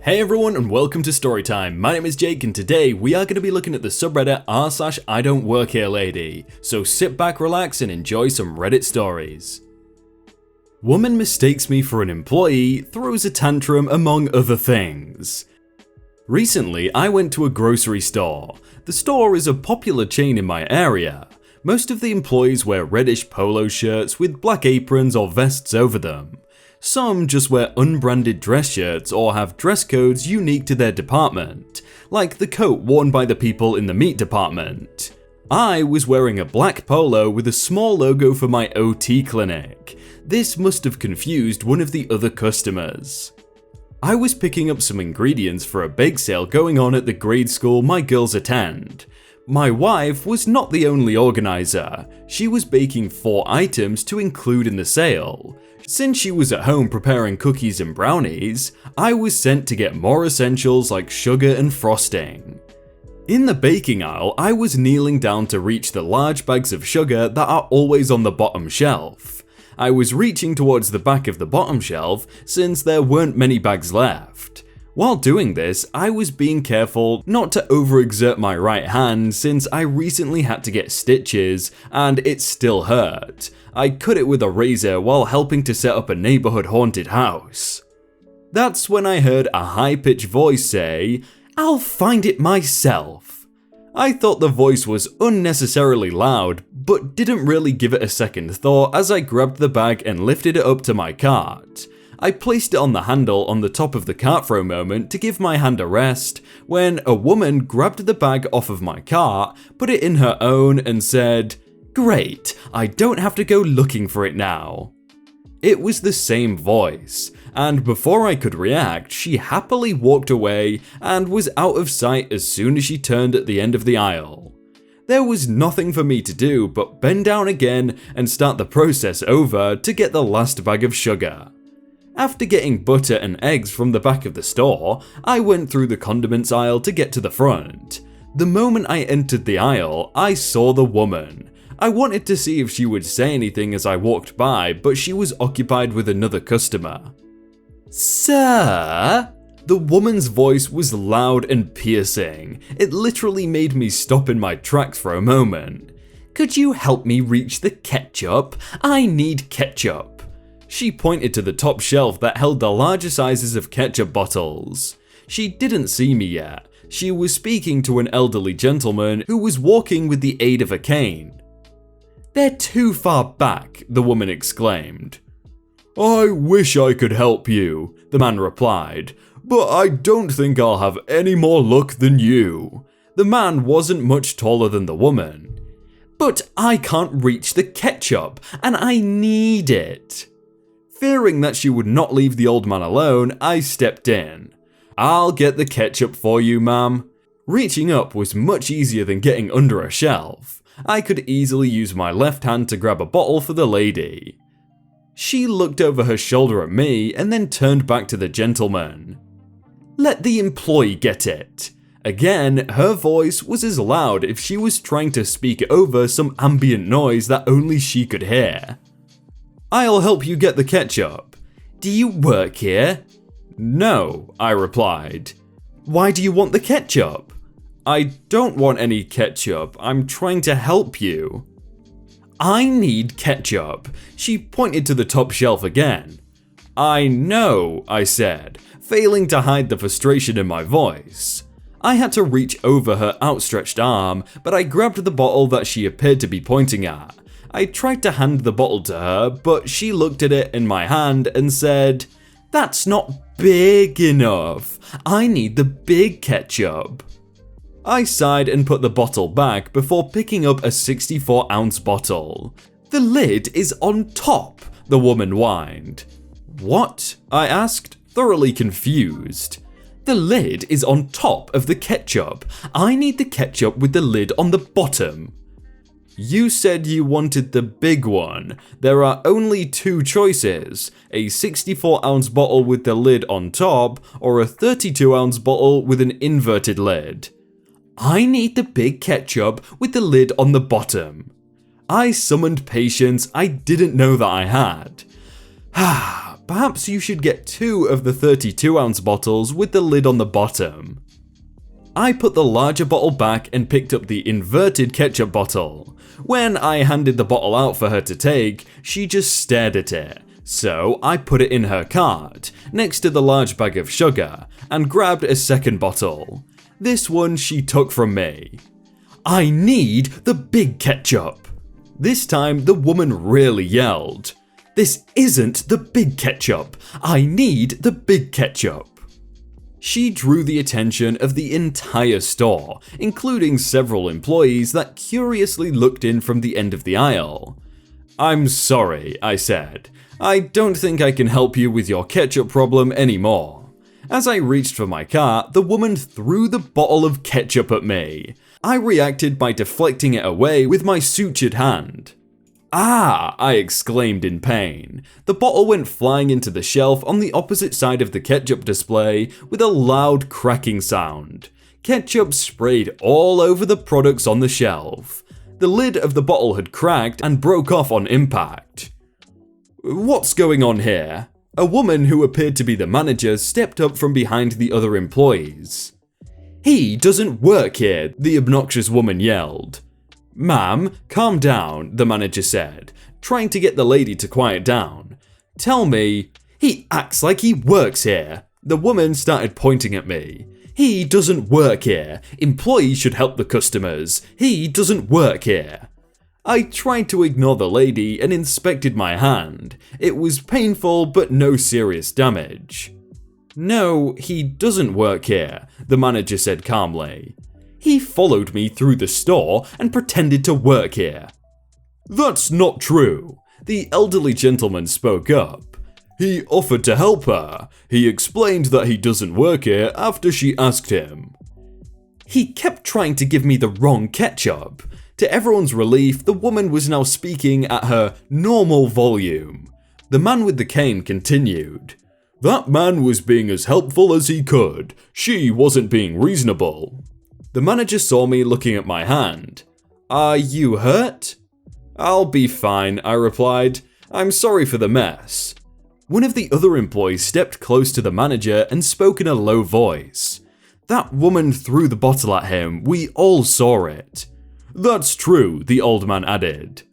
Hey everyone and welcome to Storytime. My name is Jake and today we are going to be looking at the subreddit r/idontworkherelady. So sit back, relax and enjoy some Reddit stories. Woman mistakes me for an employee, throws a tantrum among other things. Recently I went to a grocery store. The store is a popular chain in my area. Most of the employees wear reddish polo shirts with black aprons or vests over them. Some just wear unbranded dress shirts or have dress codes unique to their department, like the coat worn by the people in the meat department. I was wearing a black polo with a small logo for my OT clinic. This must have confused one of the other customers. I was picking up some ingredients for a bake sale going on at the grade school my girls attend. My wife was not the only organizer. She was baking 4 items to include in the sale. Since she was at home preparing cookies and brownies, I was sent to get more essentials like sugar and frosting. In the baking aisle, I was kneeling down to reach the large bags of sugar that are always on the bottom shelf. I was reaching towards the back of the bottom shelf since there weren't many bags left. While doing this, I was being careful not to overexert my right hand since I recently had to get stitches and it still hurt. I cut it with a razor while helping to set up a neighborhood haunted house. That's when I heard a high-pitched voice say, "I'll find it myself." I thought the voice was unnecessarily loud, but didn't really give it a second thought as I grabbed the bag and lifted it up to my cart. I placed it on the handle on the top of the cart for a moment to give my hand a rest, when a woman grabbed the bag off of my cart, put it in her own and said, "Great, I don't have to go looking for it now." It was the same voice, and before I could react, she happily walked away and was out of sight as soon as she turned at the end of the aisle. There was nothing for me to do but bend down again and start the process over to get the last bag of sugar. After getting butter and eggs from the back of the store, I went through the condiments aisle to get to the front. The moment I entered the aisle, I saw the woman. I wanted to see if she would say anything as I walked by, but she was occupied with another customer. "Sir?" The woman's voice was loud and piercing. It literally made me stop in my tracks for a moment. "Could you help me reach the ketchup? I need ketchup." She pointed to the top shelf that held the larger sizes of ketchup bottles. She didn't see me yet. She was speaking to an elderly gentleman who was walking with the aid of a cane. "They're too far back," the woman exclaimed. "I wish I could help you," the man replied, "but I don't think I'll have any more luck than you." The man wasn't much taller than the woman. "But I can't reach the ketchup, and I need it." Fearing that she would not leave the old man alone, I stepped in. "I'll get the ketchup for you, ma'am." Reaching up was much easier than getting under a shelf. I could easily use my left hand to grab a bottle for the lady. She looked over her shoulder at me and then turned back to the gentleman. "Let the employee get it." Again, her voice was as loud if she was trying to speak over some ambient noise that only she could hear. "I'll help you get the ketchup." "Do you work here?" "No," I replied. "Why do you want the ketchup?" "I don't want any ketchup, I'm trying to help you." "I need ketchup." She pointed to the top shelf again. "I know," I said, failing to hide the frustration in my voice. I had to reach over her outstretched arm, but I grabbed the bottle that she appeared to be pointing at. I tried to hand the bottle to her, but she looked at it in my hand and said, "That's not big enough. I need the big ketchup." I sighed and put the bottle back before picking up a 64-ounce bottle. "The lid is on top," the woman whined. "What?" I asked, thoroughly confused. "The lid is on top of the ketchup. I need the ketchup with the lid on the bottom." "You said you wanted the big one. There are only 2 choices, a 64-ounce bottle with the lid on top or a 32-ounce bottle with an inverted lid." "I need the big ketchup with the lid on the bottom." I summoned patience I didn't know that I had. Perhaps you should get 2 of the 32-ounce bottles with the lid on the bottom." I put the larger bottle back and picked up the inverted ketchup bottle. When I handed the bottle out for her to take, she just stared at it. So I put it in her cart, next to the large bag of sugar, and grabbed a second bottle. This one she took from me. "I need the big ketchup." This time the woman really yelled, "This isn't the big ketchup. I need the big ketchup." She drew the attention of the entire store, including several employees that curiously looked in from the end of the aisle. "I'm sorry," I said. "I don't think I can help you with your ketchup problem anymore." As I reached for my cart, the woman threw the bottle of ketchup at me. I reacted by deflecting it away with my sutured hand. "Ah!" I exclaimed in pain. The bottle went flying into the shelf on the opposite side of the ketchup display with a loud cracking sound. Ketchup sprayed all over the products on the shelf. The lid of the bottle had cracked and broke off on impact. "What's going on here?" A woman who appeared to be the manager stepped up from behind the other employees. "He doesn't work here," the obnoxious woman yelled. "Ma'am, calm down," the manager said, trying to get the lady to quiet down. "Tell me, he acts like he works here." The woman started pointing at me. "He doesn't work here. Employees should help the customers. He doesn't work here." I tried to ignore the lady and inspected my hand. It was painful but no serious damage. "No, he doesn't work here," the manager said calmly. "He followed me through the store and pretended to work here." "That's not true," the elderly gentleman spoke up. "He offered to help her. He explained that he doesn't work here after she asked him." "He kept trying to give me the wrong ketchup." To everyone's relief, the woman was now speaking at her normal volume. The man with the cane continued. "That man was being as helpful as he could. She wasn't being reasonable." The manager saw me looking at my hand. "Are you hurt?" "I'll be fine," I replied. "I'm sorry for the mess." One of the other employees stepped close to the manager and spoke in a low voice. "That woman threw the bottle at him. We all saw it." "That's true," the old man added.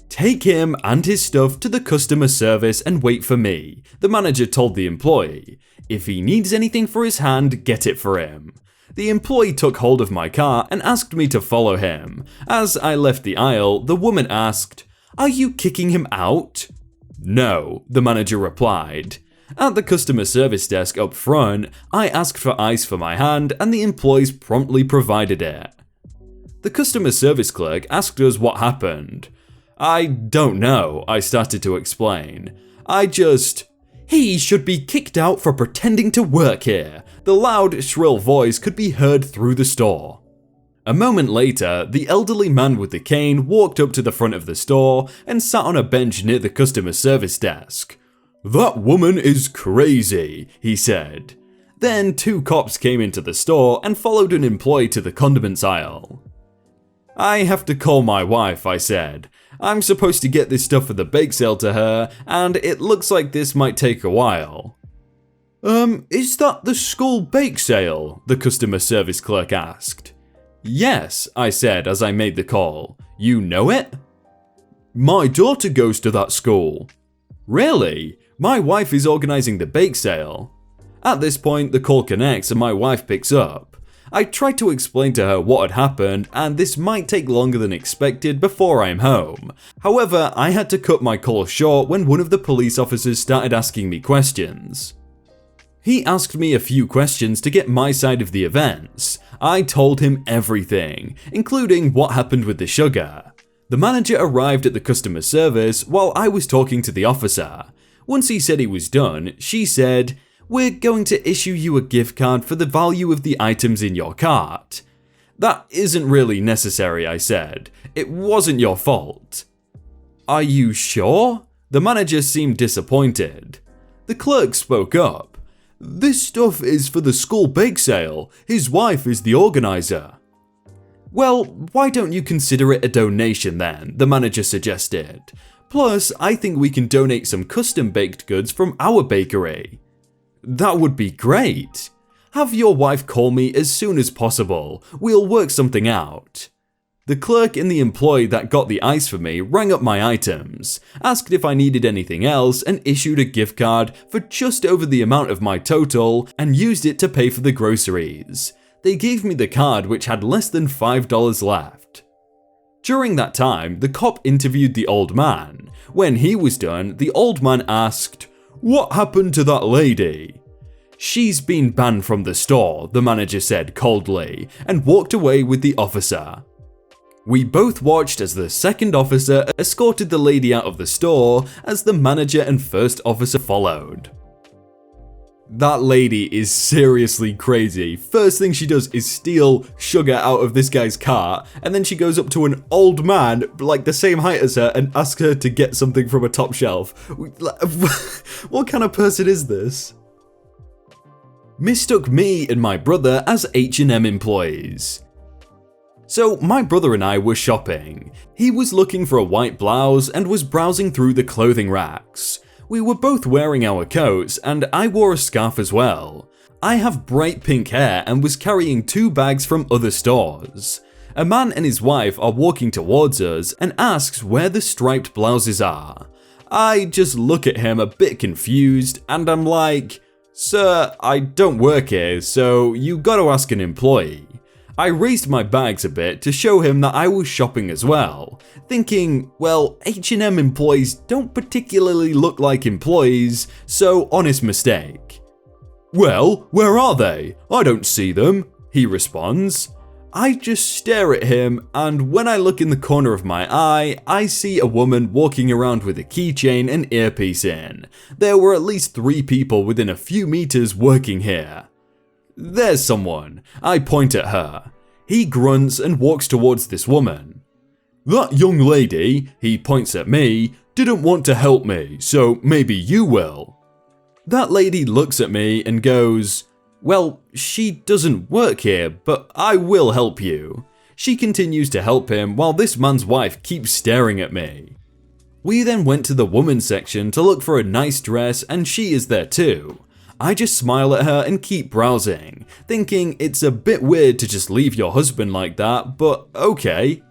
"Take him and his stuff to the customer service and wait for me," the manager told the employee. "If he needs anything for his hand, get it for him." The employee took hold of my cart and asked me to follow him. As I left the aisle, the woman asked, "Are you kicking him out?" "No," the manager replied. At the customer service desk up front, I asked for ice for my hand and the employees promptly provided it. The customer service clerk asked us what happened. "I don't know," I started to explain. "He should be kicked out for pretending to work here." The loud, shrill voice could be heard through the store. A moment later, the elderly man with the cane walked up to the front of the store and sat on a bench near the customer service desk. "That woman is crazy," he said. Then 2 cops came into the store and followed an employee to the condiments aisle. "I have to call my wife," I said. "I'm supposed to get this stuff for the bake sale to her, and it looks like this might take a while." Is that the school bake sale?" the customer service clerk asked. "Yes," I said as I made the call. "You know it?" "My daughter goes to that school." "Really? My wife is organizing the bake sale." At this point, the call connects and my wife picks up. I tried to explain to her what had happened and this might take longer than expected before I'm home. However, I had to cut my call short when one of the police officers started asking me questions. He asked me a few questions to get my side of the events. I told him everything, including what happened with the sugar. The manager arrived at the customer service while I was talking to the officer. Once he said he was done, she said, "We're going to issue you a gift card for the value of the items in your cart." "That isn't really necessary," I said. "It wasn't your fault." "Are you sure?" The manager seemed disappointed. The clerk spoke up. "This stuff is for the school bake sale. His wife is the organizer." "Well, why don't you consider it a donation then?" the manager suggested. Plus, I think we can donate some custom baked goods from our bakery. That would be great. Have your wife call me as soon as possible. We'll work something out. The clerk and the employee that got the ice for me rang up my items, asked if I needed anything else, and issued a gift card for just over the amount of my total and used it to pay for the groceries. They gave me the card which had less than $5 left. During that time, the cop interviewed the old man. When he was done, the old man asked, "What happened to that lady?" "She's been banned from the store," the manager said coldly, and walked away with the officer. We both watched as the second officer escorted the lady out of the store as the manager and first officer followed. That lady is seriously crazy. First thing she does is steal sugar out of this guy's car, and then she goes up to an old man, like the same height as her, and asks her to get something from a top shelf. What kind of person is this? Mistook me and my brother as H&M employees. So my brother and I were shopping. He was looking for a white blouse and was browsing through the clothing racks. We were both wearing our coats and I wore a scarf as well. I have bright pink hair and was carrying 2 bags from other stores. A man and his wife are walking towards us and asks where the striped blouses are. I just look at him a bit confused and I'm like, "Sir, I don't work here, so you gotta ask an employee." I raised my bags a bit to show him that I was shopping as well, thinking, well, H&M employees don't particularly look like employees, so honest mistake. "Well, where are they? I don't see them," he responds. I just stare at him, and when I look in the corner of my eye, I see a woman walking around with a keychain and earpiece in. There were at least 3 people within a few meters working here. "There's someone." I point at her. He grunts and walks towards this woman. "That young lady," he points at me, "didn't want to help me, so maybe you will." That lady looks at me and goes, "Well, she doesn't work here, but I will help you." She continues to help him while this man's wife keeps staring at me. We then went to the women's section to look for a nice dress and she is there too. I just smile at her and keep browsing, thinking it's a bit weird to just leave your husband like that, but okay.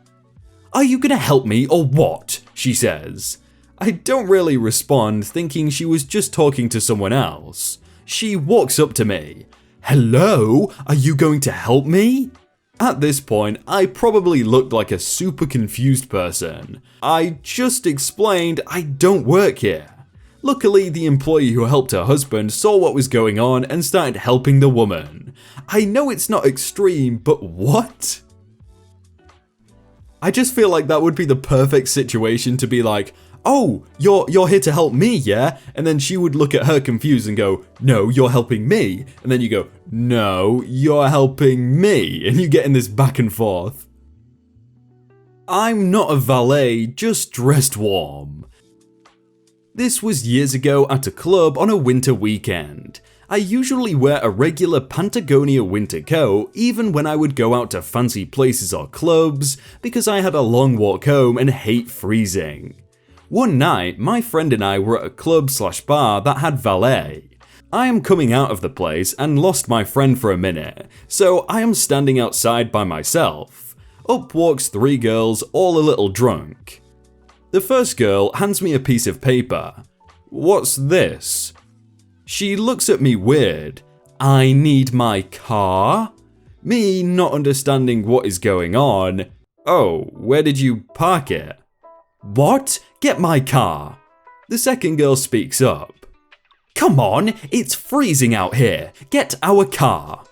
"Are you gonna help me or what?" she says. I don't really respond, thinking she was just talking to someone else. She walks up to me. "Hello, are you going to help me?" At this point, I probably looked like a super confused person. I just explained I don't work here. Luckily, the employee who helped her husband saw what was going on and started helping the woman. I know it's not extreme, but what? I just feel like that would be the perfect situation to be like, "Oh, you're here to help me, yeah?" And then she would look at her confused and go, "No, you're helping me." And then you go, "No, you're helping me." And you get in this back and forth. I'm not a valet, just dressed warm. This was years ago at a club on a winter weekend. I usually wear a regular Patagonia winter coat even when I would go out to fancy places or clubs because I had a long walk home and hate freezing. One night, my friend and I were at a club/bar that had valet. I am coming out of the place and lost my friend for a minute, so I am standing outside by myself. Up walks 3 girls, all a little drunk. The first girl hands me a piece of paper. "What's this?" She looks at me weird. "I need my car?" Me not understanding what is going on. "Oh, where did you park it?" "What? Get my car." The second girl speaks up. "Come on, it's freezing out here. Get our car."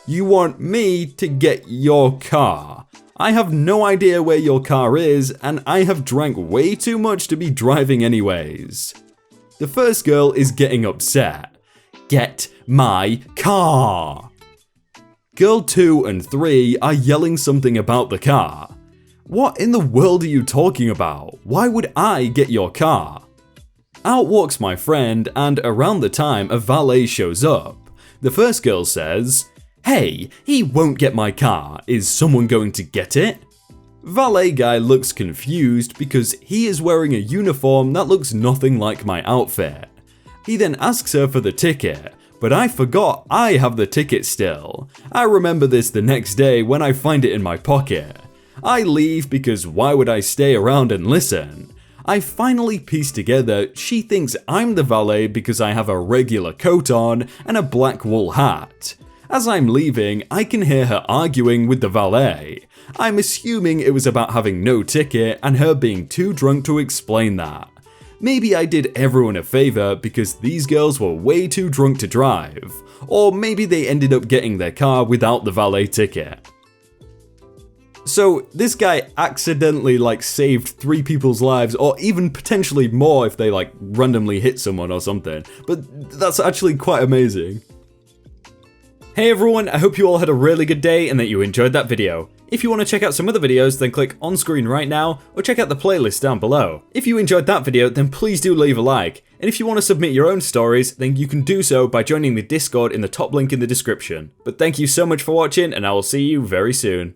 You want me to get your car? I have no idea where your car is, and I have drank way too much to be driving anyways. The first girl is getting upset. "Get my car." Girl 2 and 3 are yelling something about the car. What in the world are you talking about? Why would I get your car? Out walks my friend, and around the time a valet shows up. The first girl says, "Hey, he won't get my car. Is someone going to get it?" Valet guy looks confused because he is wearing a uniform that looks nothing like my outfit. He then asks her for the ticket, but I forgot I have the ticket still. I remember this the next day when I find it in my pocket. I leave because why would I stay around and listen? I finally piece together she thinks I'm the valet because I have a regular coat on and a black wool hat. As I'm leaving, I can hear her arguing with the valet. I'm assuming it was about having no ticket and her being too drunk to explain that. Maybe I did everyone a favor because these girls were way too drunk to drive, or maybe they ended up getting their car without the valet ticket. So this guy accidentally saved 3 people's lives, or even potentially more if they randomly hit someone or something, but that's actually quite amazing. Hey everyone, I hope you all had a really good day and that you enjoyed that video. If you want to check out some other videos, then click on screen right now, or check out the playlist down below. If you enjoyed that video, then please do leave a like, and if you want to submit your own stories, then you can do so by joining the Discord in the top link in the description. But thank you so much for watching, and I will see you very soon.